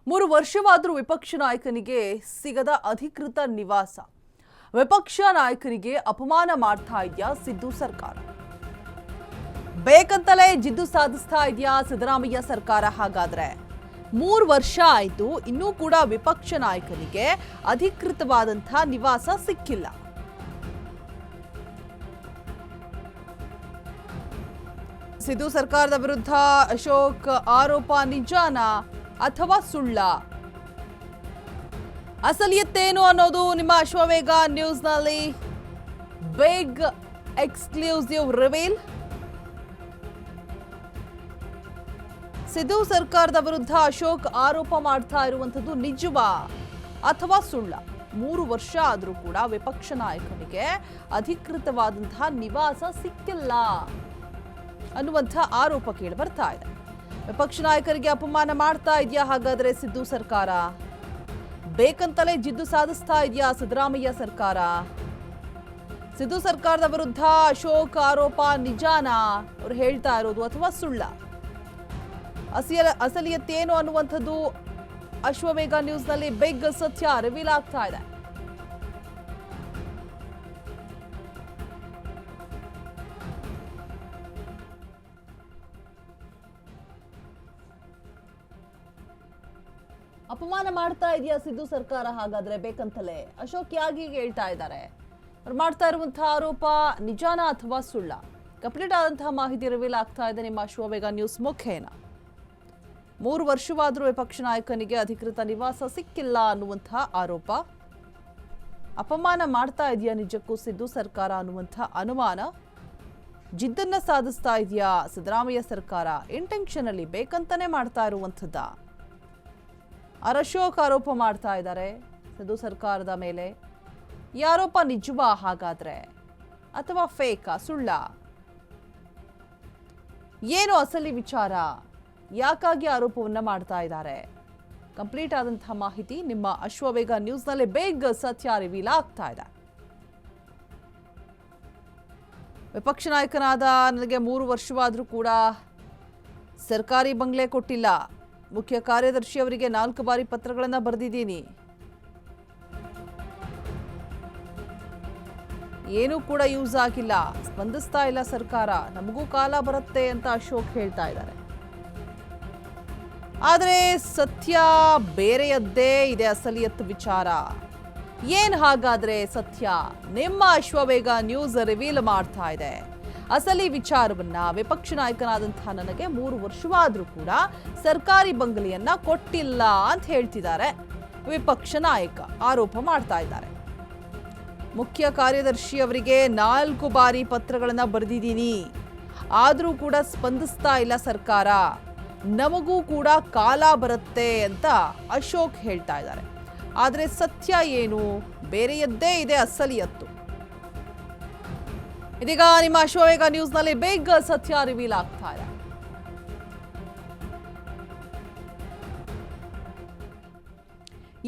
3 ವರ್ಷವಾದರೂ ವಿಪಕ್ಷ ನಾಯಕನಿಗೆ ಸಿಗದ ಅಧಿಕೃತ ನಿವಾಸ. ವಿಪಕ್ಷ ನಾಯಕನಿಗೆ ಅಪಮಾನ ಮಾಡ್ತಾ ಇದೆಯಾ ಸಿದ್ದು ಸರ್ಕಾರ? ಬೇಕಂತಲೇ ಜಿದ್ದು ಸಾಧಿಸ್ತಾ ಇದೆಯಾ ಸಿದ್ದರಾಮಯ್ಯ ಸರ್ಕಾರ? ಹಾಗಾದ್ರೆ 3 ವರ್ಷ ಆಯಿತು, ಇನ್ನೂ ಕೂಡ ವಿಪಕ್ಷ ನಾಯಕನಿಗೆ ಅಧಿಕೃತವಾದಂತಹ ನಿವಾಸ ಸಿಕ್ಕಿಲ್ಲ. ಸಿದ್ದು ಸರ್ಕಾರದ ವಿರುದ್ಧ ಅಶೋಕ್ ಆರೋಪ ನಿಜಾನ ಅಥವಾ ಸುಳ್ಳ? ಅಸಲಿಯತ್ತೇನು ಅನ್ನೋದು ನಿಮ್ಮ ಅಶ್ವವೇಗ ನ್ಯೂಸ್ನಲ್ಲಿ ಬಿಗ್ ಎಕ್ಸ್ಕ್ಲೂಸಿವ್ ರಿವೀಲ್. ಸಿದ್ದು ಸರ್ಕಾರದ ವಿರುದ್ಧ ಅಶೋಕ್ ಆರೋಪ ಮಾಡ್ತಾ ಇರುವಂಥದ್ದು ನಿಜವಾ ಅಥವಾ ಸುಳ್ಳ? 3 ವರ್ಷ ಆದರೂ ಕೂಡ ವಿಪಕ್ಷ ನಾಯಕನಿಗೆ ಅಧಿಕೃತವಾದಂತಹ ನಿವಾಸ ಸಿಕ್ಕಿಲ್ಲ ಅನ್ನುವಂಥ ಆರೋಪ ಕೇಳಿ ಬರ್ತಾ ಇದೆ. ವಿಪಕ್ಷ ನಾಯಕರಿಗೆ ಅಪಮಾನ ಮಾಡ್ತಾ ಇದೆಯಾ ಹಾಗಾದ್ರೆ ಸಿದ್ದು ಸರ್ಕಾರ? ಬೇಕಂತಲೇ ಜಿದ್ದು ಸಾಧಿಸ್ತಾ ಇದೆಯಾ ಸಿದ್ದರಾಮಯ್ಯ ಸರ್ಕಾರ? ಸಿದ್ದು ಸರ್ಕಾರದ ವಿರುದ್ಧ ಅಶೋಕ್ ಆರೋಪ ನಿಜಾನ ಅವ್ರು ಹೇಳ್ತಾ ಇರೋದು ಅಥವಾ ಸುಳ್ಳ? ಅಸಲಿಯತ್ತೇನು ಅನ್ನುವಂಥದ್ದು ಅಶ್ವವೇಗ ನ್ಯೂಸ್ನಲ್ಲಿ ಬಿಗ್ ಸತ್ಯ ರಿವೀಲ್ ಆಗ್ತಾ ಇದೆ. ಅಪಮಾನ ಮಾಡ್ತಾ ಇದೆಯಾ ಸಿದ್ದು ಸರ್ಕಾರ ಹಾಗಾದ್ರೆ ಬೇಕಂತಲೇ? ಅಶೋಕ್ ಯಾಗಿ ಹೇಳ್ತಾ ಇದ್ದಾರೆ? ಅವ್ರು ಮಾಡ್ತಾ ಇರುವಂತಹ ಆರೋಪ ನಿಜಾನ ಅಥವಾ ಸುಳ್ಳ? ಕಂಪ್ಲೀಟ್ ಆದಂತಹ ಮಾಹಿತಿ ರಿವೀಲ್ ಆಗ್ತಾ ಇದೆ ನಿಮ್ಮ ಅಶ್ವವೇಗ ನ್ಯೂಸ್ ಮುಖೇನ. 3 ವರ್ಷವಾದರೂ ವಿಪಕ್ಷ ನಾಯಕನಿಗೆ ಅಧಿಕೃತ ನಿವಾಸ ಸಿಕ್ಕಿಲ್ಲ ಅನ್ನುವಂತಹ ಆರೋಪ. ಅಪಮಾನ ಮಾಡ್ತಾ ಇದೆಯಾ ನಿಜಕ್ಕೂ ಸಿದ್ದು ಸರ್ಕಾರ ಅನ್ನುವಂತಹ ಅನುಮಾನ. ಜಿದ್ದನ್ನ ಸಾಧಿಸ್ತಾ ಇದೆಯಾ ಸಿದ್ದರಾಮಯ್ಯ ಸರ್ಕಾರ? ಇಂಟೆನ್ಷನ್ ಅಲ್ಲಿ ಬೇಕಂತಾನೆ ಮಾಡ್ತಾ ಇರುವಂಥದ್ದ? ಅಶೋಕ್ ಆರೋಪ ಮಾಡ್ತಾ ಇದ್ದಾರೆ ಸಿದ್ದು ಸರ್ಕಾರದ ಮೇಲೆ. ಈ ಆರೋಪ ನಿಜವಾ ಹಾಗಾದ್ರೆ ಅಥವಾ ಫೇಕಾ, ಸುಳ್ಳ? ಏನು ಅಸಲಿ ವಿಚಾರ? ಯಾಕಾಗಿ ಆರೋಪವನ್ನ ಮಾಡ್ತಾ ಇದ್ದಾರೆ? ಕಂಪ್ಲೀಟ್ ಆದಂತಹ ಮಾಹಿತಿ ನಿಮ್ಮ ಅಶ್ವವೇಗ ನ್ಯೂಸ್ನಲ್ಲಿ ಬೇಗ ಸತ್ಯ ರಿವೀಲ್ ಆಗ್ತಾ ಇದೆ. ವಿಪಕ್ಷ ನಾಯಕನಾದ ನನಗೆ 3 ವರ್ಷವಾದರೂ ಕೂಡ ಸರ್ಕಾರಿ ಬಂಗ್ಲೆ ಕೊಟ್ಟಿಲ್ಲ. ಮುಖ್ಯ ಕಾರ್ಯದರ್ಶಿ ಅವರಿಗೆ 4 ಬಾರಿ ಪತ್ರಗಳನ್ನು ಬರೆದಿದ್ದೀನಿ, ಏನೂ ಕೂಡ ಯೂಸ್ ಆಗಿಲ್ಲ, ಸ್ಪಂದಿಸ್ತಾ ಇಲ್ಲ ಸರ್ಕಾರ, ನಮಗೂ ಕಾಲ ಬರುತ್ತೆ ಅಂತ ಅಶೋಕ್ ಹೇಳ್ತಾ ಇದ್ದಾರೆ. ಆದರೆ ಸತ್ಯ ಬೇರೆಯದ್ದೇ ಇದೆ. ಅಸಲಿಯತ್ ವಿಚಾರ ಏನ್ ಹಾಗಾದ್ರೆ ಸತ್ಯ? ನಿಮ್ಮ ಅಶ್ವವೇಗ ನ್ಯೂಸ್ ರಿವೀಲ್ ಮಾಡ್ತಾ ಇದೆ ಅಸಲಿ ವಿಚಾರವನ್ನ. ವಿಪಕ್ಷ ನಾಯಕನಾದಂತಹ ನನಗೆ 3 ವರ್ಷವಾದ್ರೂ ಕೂಡ ಸರ್ಕಾರಿ ಬಂಗಲೆಯನ್ನ ಕೊಟ್ಟಿಲ್ಲ ಅಂತ ಹೇಳ್ತಿದ್ದಾರೆ ವಿಪಕ್ಷ ನಾಯಕ, ಆರೋಪ ಮಾಡ್ತಾ ಇದ್ದಾರೆ. ಮುಖ್ಯ ಕಾರ್ಯದರ್ಶಿ ಅವರಿಗೆ 4 ಬಾರಿ ಪತ್ರಗಳನ್ನ ಬರೆದಿದ್ದೀನಿ, ಆದ್ರೂ ಕೂಡ ಸ್ಪಂದಿಸ್ತಾ ಇಲ್ಲ ಸರ್ಕಾರ, ನಮಗೂ ಕೂಡ ಕಾಲ ಬರುತ್ತೆ ಅಂತ ಅಶೋಕ್ ಹೇಳ್ತಾ ಇದ್ದಾರೆ. ಆದ್ರೆ ಸತ್ಯ ಏನು? ಬೇರೆಯದ್ದೇ ಇದೆ ಅಸಲಿಯತ್ತು. ಇದೀಗ ನಿಮ್ಮ ಅಶ್ವವೇಗ ನ್ಯೂಸ್ನಲ್ಲಿ ಬಿಗ್ ಸತ್ಯ ರಿವೀಲ್ ಆಗ್ತಾ ಇದೆ.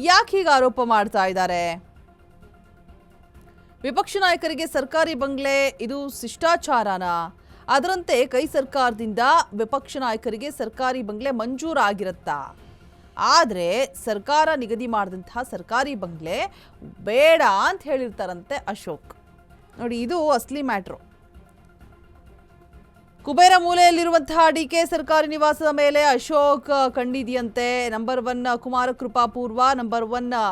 ಯಾಕೆ ಹೀಗೆ ಆರೋಪ ಮಾಡ್ತಾ ಇದ್ದಾರೆ? ವಿಪಕ್ಷ ನಾಯಕರಿಗೆ ಸರ್ಕಾರಿ ಬಂಗ್ಲೆ ಇದು ಶಿಷ್ಟಾಚಾರನ? ಅದರಂತೆ ಕೈ ಸರ್ಕಾರದಿಂದ ವಿಪಕ್ಷ ನಾಯಕರಿಗೆ ಸರ್ಕಾರಿ ಬಂಗ್ಲೆ ಮಂಜೂರಾಗಿರುತ್ತಾ? ಆದರೆ ಸರ್ಕಾರ ನಿಗದಿ ಮಾಡಿದಂತಹ ಸರ್ಕಾರಿ ಬಂಗ್ಲೆ ಬೇಡ ಅಂತ ಹೇಳಿರ್ತಾರಂತೆ ಅಶೋಕ್. ನೋಡಿ, ಇದು ಅಸಲಿ ಮ್ಯಾಟ್ರು. ಕುಬೇರ ಮೂಲೆಯಲ್ಲಿರುವಂತಹ ಡಿಕೆ ಸರ್ಕಾರಿ ನಿವಾಸದ ಮೇಲೆ ಅಶೋಕ್ ಕಣ್ಣಿದೆಯಂತೆ. ನಂಬರ್ 1 ಕುಮಾರ ಕೃಪಾ ಪೂರ್ವ, ನಂಬರ್ 1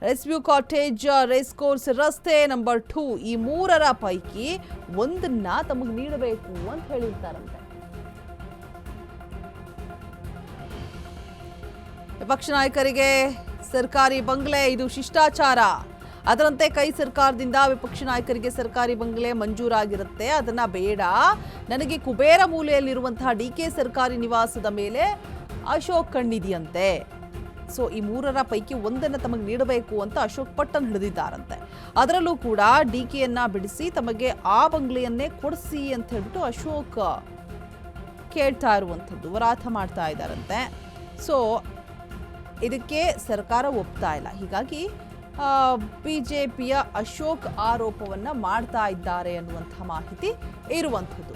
ರೆಸ್ವ್ಯೂ ಕಾಟೇಜ್ ರೇಸ್ ಕೋರ್ಸ್ ರಸ್ತೆ, ನಂಬರ್ 2 ಈ 3ರ ಪೈಕಿ ಒಂದನ್ನ ತಮಗೆ ನೀಡಬೇಕು ಅಂತ ಹೇಳಿರ್ತಾರಂತೆ. ವಿಪಕ್ಷ ನಾಯಕರಿಗೆ ಸರ್ಕಾರಿ ಬಂಗ್ಲೆ ಇದು ಶಿಷ್ಟಾಚಾರ. ಅದರಂತೆ ಕೈ ಸರ್ಕಾರದಿಂದ ವಿಪಕ್ಷ ನಾಯಕರಿಗೆ ಸರ್ಕಾರಿ ಬಂಗ್ಲೆ ಮಂಜೂರಾಗಿರುತ್ತೆ, ಅದನ್ನ ಬೇಡ, ನನಗೆ ಕುಬೇರ ಮೂಲೆಯಲ್ಲಿರುವಂತಹ ಡಿಕೆ ಸರ್ಕಾರಿ ನಿವಾಸದ ಮೇಲೆ ಅಶೋಕ್ ಕಣ್ಣಿದೆಯಂತೆ. ಸೊ ಈ 3ರ ಪೈಕಿ ಒಂದನ್ನು ತಮಗೆ ನೀಡಬೇಕು ಅಂತ ಅಶೋಕ್ ಪಟ್ಟನ್ ಹಿಡಿದಿದ್ದಾರಂತೆ. ಅದರಲ್ಲೂ ಕೂಡ ಡಿಕೆಯನ್ನ ಬಿಡಿಸಿ ತಮಗೆ ಆ ಬಂಗ್ಲೆಯನ್ನೇ ಕೊಡಿಸಿ ಅಂತ ಹೇಳ್ಬಿಟ್ಟು ಅಶೋಕ್ ಕೇಳ್ತಾ ಇರುವಂಥದ್ದು, ವರಾಥ ಮಾಡ್ತಾ ಇದ್ದಾರಂತೆ. ಸೊ ಇದಕ್ಕೆ ಸರ್ಕಾರ ಒಪ್ತಾ ಇಲ್ಲ. ಹೀಗಾಗಿ ಬಿಜೆಪಿಯ ಅಶೋಕ್ ಆರೋಪವನ್ನ ಮಾಡ್ತಾ ಇದ್ದಾರೆ ಅನ್ನುವಂಥ ಮಾಹಿತಿ ಇರುವಂಥದ್ದು.